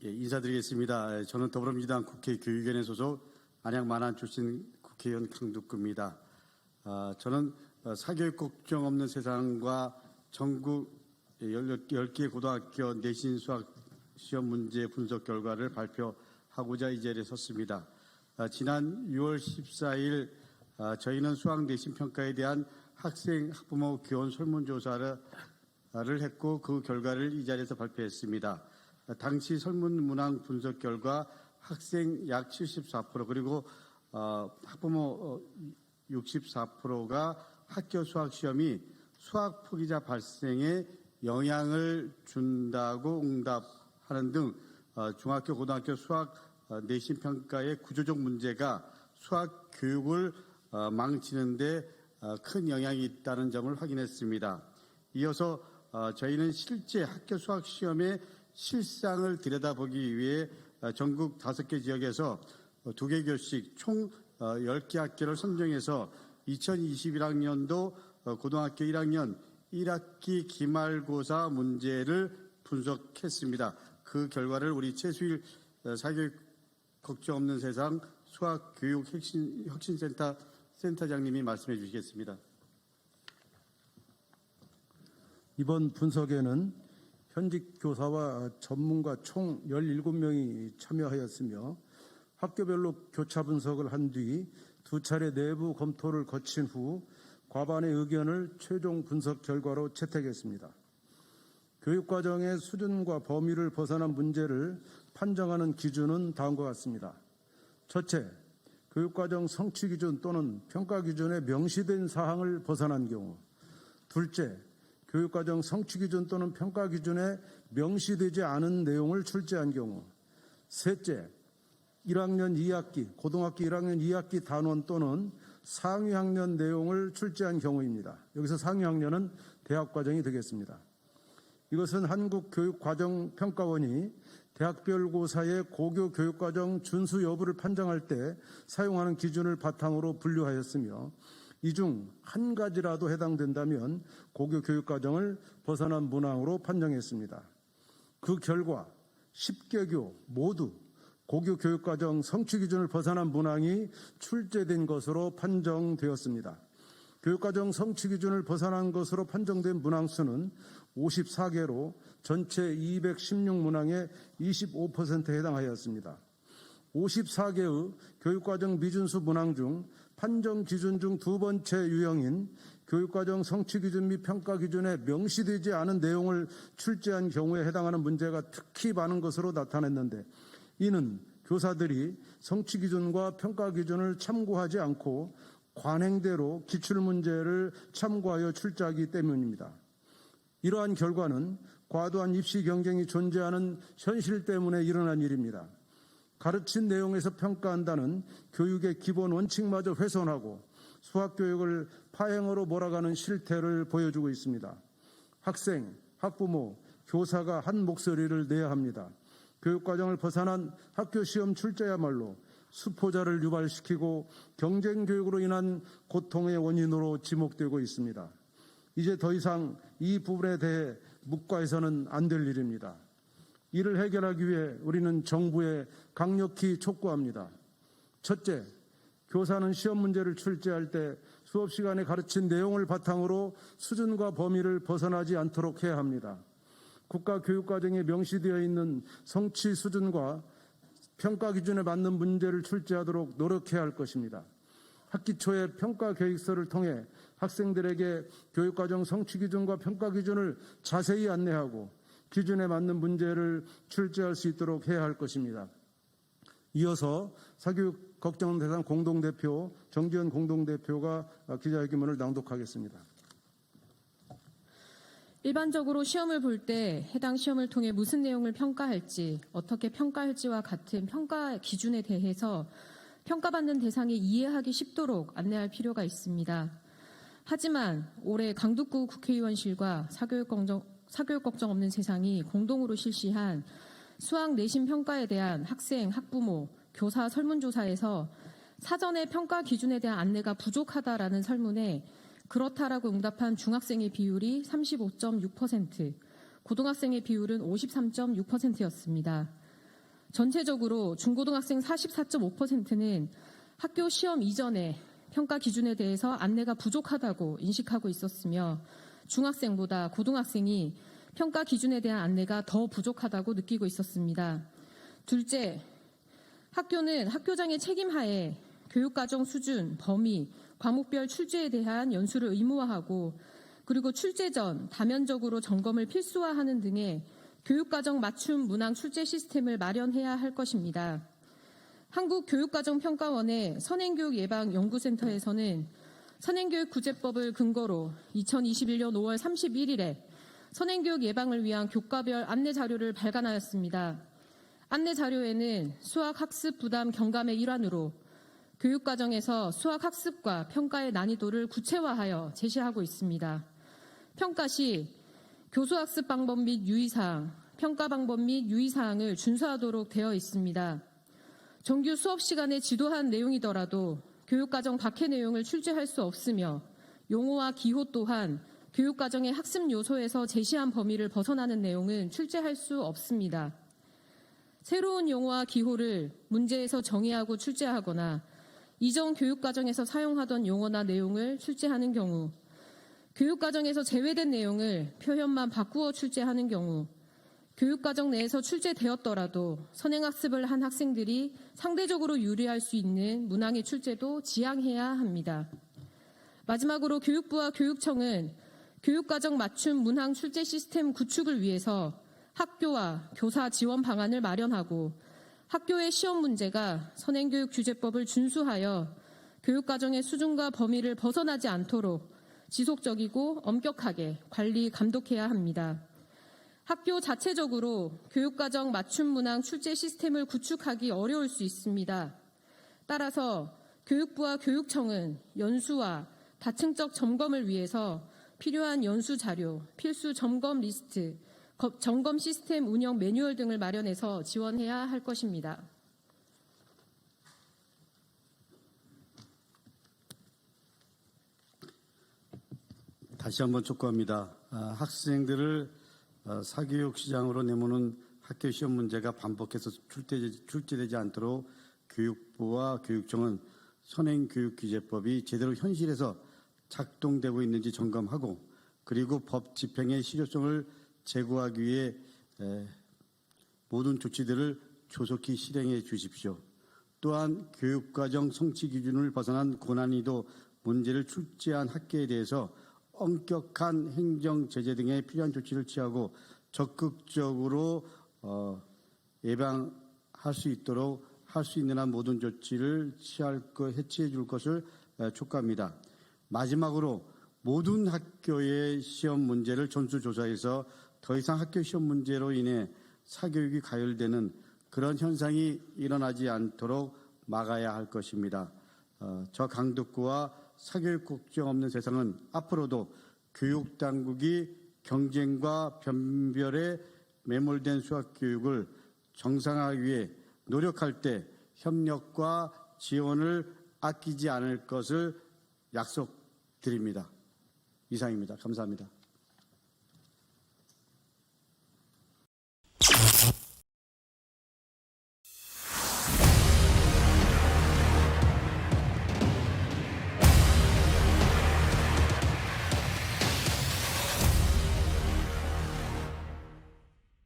예, 인사드리겠습니다. 저는 더불어민주당 국회 교육위원회 소속 안양 만안 출신 국회의원 강두구입니다. 저는 사교육 걱정 없는 세상과 전국 10개 고등학교 내신 수학 시험 문제 분석 결과를 발표하고자 이 자리에 섰습니다. 지난 6월 14일 저희는 수학 내신 평가에 대한 학생, 학부모, 교원 설문조사를 했고 그 결과를 이 자리에서 발표했습니다. 당시 설문 문항 분석 결과 학생 약 74% 그리고 학부모 64%가 학교 수학 시험이 수학 포기자 발생에 영향을 준다고 응답하는 등 중학교, 고등학교 수학 내신 평가의 구조적 문제가 수학 교육을 망치는 데 큰 영향이 있다는 점을 확인했습니다. 이어서 저희는 실제 학교 수학 시험의 실상을 들여다보기 위해 전국 5개 지역에서 2개 교씩 총 10개 학교를 선정해서 2021학년도 고등학교 1학년 1학기 기말고사 문제를 분석했습니다. 그 결과를 우리 최수일 사교육 걱정 없는 세상 수학교육 혁신센터 센터장님이 말씀해 주시겠습니다. 이번 분석에는 현직 교사와 전문가 총 17명이 참여하였으며 학교별로 교차 분석을 한 뒤 2차례 내부 검토를 거친 후 과반의 의견을 최종 분석 결과로 채택했습니다. 교육과정의 수준과 범위를 벗어난 문제를 판정하는 기준은 다음과 같습니다. 첫째, 교육과정 성취기준 또는 평가기준에 명시된 사항을 벗어난 경우. 둘째, 교육과정 성취기준 또는 평가기준에 명시되지 않은 내용을 출제한 경우. 셋째, 1학년 2학기, 고등학교 1학년 2학기 단원 또는 상위학년 내용을 출제한 경우입니다. 여기서 상위학년은 대학과정이 되겠습니다. 이것은 한국교육과정평가원이 대학별고사의 고교 교육과정 준수 여부를 판정할 때 사용하는 기준을 바탕으로 분류하였으며 이 중 한 가지라도 해당된다면 고교 교육과정을 벗어난 문항으로 판정했습니다. 그 결과 10개교 모두 고교 교육과정 성취기준을 벗어난 문항이 출제된 것으로 판정되었습니다. 교육과정 성취기준을 벗어난 것으로 판정된 문항 수는 54개로 전체 216문항의 25%에 해당하였습니다. 54개의 교육과정 미준수 문항 중 판정 기준 중 두 번째 유형인 교육과정 성취기준 및 평가기준에 명시되지 않은 내용을 출제한 경우에 해당하는 문제가 특히 많은 것으로 나타났는데 이는 교사들이 성취기준과 평가기준을 참고하지 않고 관행대로 기출문제를 참고하여 출제하기 때문입니다. 이러한 결과는 과도한 입시 경쟁이 존재하는 현실 때문에 일어난 일입니다. 가르친 내용에서 평가한다는 교육의 기본 원칙마저 훼손하고 수학교육을 파행으로 몰아가는 실태를 보여주고 있습니다. 학생, 학부모, 교사가 한 목소리를 내야 합니다. 교육과정을 벗어난 학교시험 출제야말로 수포자를 유발시키고 경쟁교육으로 인한 고통의 원인으로 지목되고 있습니다. 이제 더 이상 이 부분에 대해 묵과해서는 안 될 일입니다. 이를 해결하기 위해 우리는 정부에 강력히 촉구합니다. 첫째, 교사는 시험 문제를 출제할 때 수업 시간에 가르친 내용을 바탕으로 수준과 범위를 벗어나지 않도록 해야 합니다. 국가교육과정에 명시되어 있는 성취 수준과 평가 기준에 맞는 문제를 출제하도록 노력해야 할 것입니다. 학기 초에 평가 계획서를 통해 학생들에게 교육과정 성취 기준과 평가 기준을 자세히 안내하고 기준에 맞는 문제를 출제할 수 있도록 해야 할 것입니다. 이어서 사교육 걱정 대상 공동대표 정지현 공동대표가 기자회견문을 낭독하겠습니다. 일반적으로 시험을 볼 때 해당 시험을 통해 무슨 내용을 평가할지, 어떻게 평가할지와 같은 평가 기준에 대해서 평가받는 대상이 이해하기 쉽도록 안내할 필요가 있습니다. 하지만 올해 강두구 국회의원실과 사교육 걱정 없는 세상이 공동으로 실시한 수학 내신 평가에 대한 학생, 학부모, 교사 설문조사에서 사전에 평가 기준에 대한 안내가 부족하다라는 설문에 그렇다라고 응답한 중학생의 비율이 35.6%, 고등학생의 비율은 53.6%였습니다. 전체적으로 중고등학생 44.5%는 학교 시험 이전에 평가 기준에 대해서 안내가 부족하다고 인식하고 있었으며 중학생보다 고등학생이 평가 기준에 대한 안내가 더 부족하다고 느끼고 있었습니다. 둘째, 학교는 학교장의 책임하에 교육과정 수준, 범위, 과목별 출제에 대한 연수를 의무화하고 그리고 출제 전 다면적으로 점검을 필수화하는 등의 교육과정 맞춤 문항 출제 시스템을 마련해야 할 것입니다. 한국교육과정평가원의 선행교육예방연구센터에서는 선행교육구제법을 근거로 2021년 5월 31일에 선행교육 예방을 위한 교과별 안내 자료를 발간하였습니다. 안내 자료에는 수학학습 부담 경감의 일환으로 교육과정에서 수학학습과 평가의 난이도를 구체화하여 제시하고 있습니다. 평가 시 교수학습 방법 및 유의사항, 평가 방법 및 유의사항을 준수하도록 되어 있습니다. 정규 수업 시간에 지도한 내용이더라도 교육과정 밖의 내용을 출제할 수 없으며 용어와 기호 또한 교육과정의 학습 요소에서 제시한 범위를 벗어나는 내용은 출제할 수 없습니다. 새로운 용어와 기호를 문제에서 정의하고 출제하거나 이전 교육과정에서 사용하던 용어나 내용을 출제하는 경우, 교육과정에서 제외된 내용을 표현만 바꾸어 출제하는 경우, 교육과정 내에서 출제되었더라도 선행학습을 한 학생들이 상대적으로 유리할 수 있는 문항의 출제도 지양해야 합니다. 마지막으로 교육부와 교육청은 교육과정 맞춤 문항 출제 시스템 구축을 위해서 학교와 교사 지원 방안을 마련하고 학교의 시험 문제가 선행교육규제법을 준수하여 교육과정의 수준과 범위를 벗어나지 않도록 지속적이고 엄격하게 관리, 감독해야 합니다. 학교 자체적으로 교육과정 맞춤 문항 출제 시스템을 구축하기 어려울 수 있습니다. 따라서 교육부와 교육청은 연수와 다층적 점검을 위해서 필요한 연수 자료, 필수 점검 리스트, 점검 시스템 운영 매뉴얼 등을 마련해서 지원해야 할 것입니다. 다시 한번 촉구합니다. 학생들을 사교육 시장으로 내모는 학교 시험 문제가 반복해서 출제되지 않도록 교육부와 교육청은 선행교육규제법이 제대로 현실에서 작동되고 있는지 점검하고 그리고 법 집행의 실효성을 제고하기 위해 모든 조치들을 조속히 실행해 주십시오. 또한 교육과정 성취 기준을 벗어난 고난이도 문제를 출제한 학교에 대해서 엄격한 행정 제재 등의 필요한 조치를 취하고 적극적으로 예방할 수 있도록 할 수 있는 한 모든 조치를 해치해 줄 것을 촉구합니다. 마지막으로 모든 학교의 시험 문제를 전수조사해서 더 이상 학교 시험 문제로 인해 사교육이 가열되는 그런 현상이 일어나지 않도록 막아야 할 것입니다. 저 강덕구와 사교육 걱정 없는 세상은 앞으로도 교육당국이 경쟁과 변별에 매몰된 수학교육을 정상화하기 위해 노력할 때 협력과 지원을 아끼지 않을 것을 약속드립니다. 이상입니다. 감사합니다.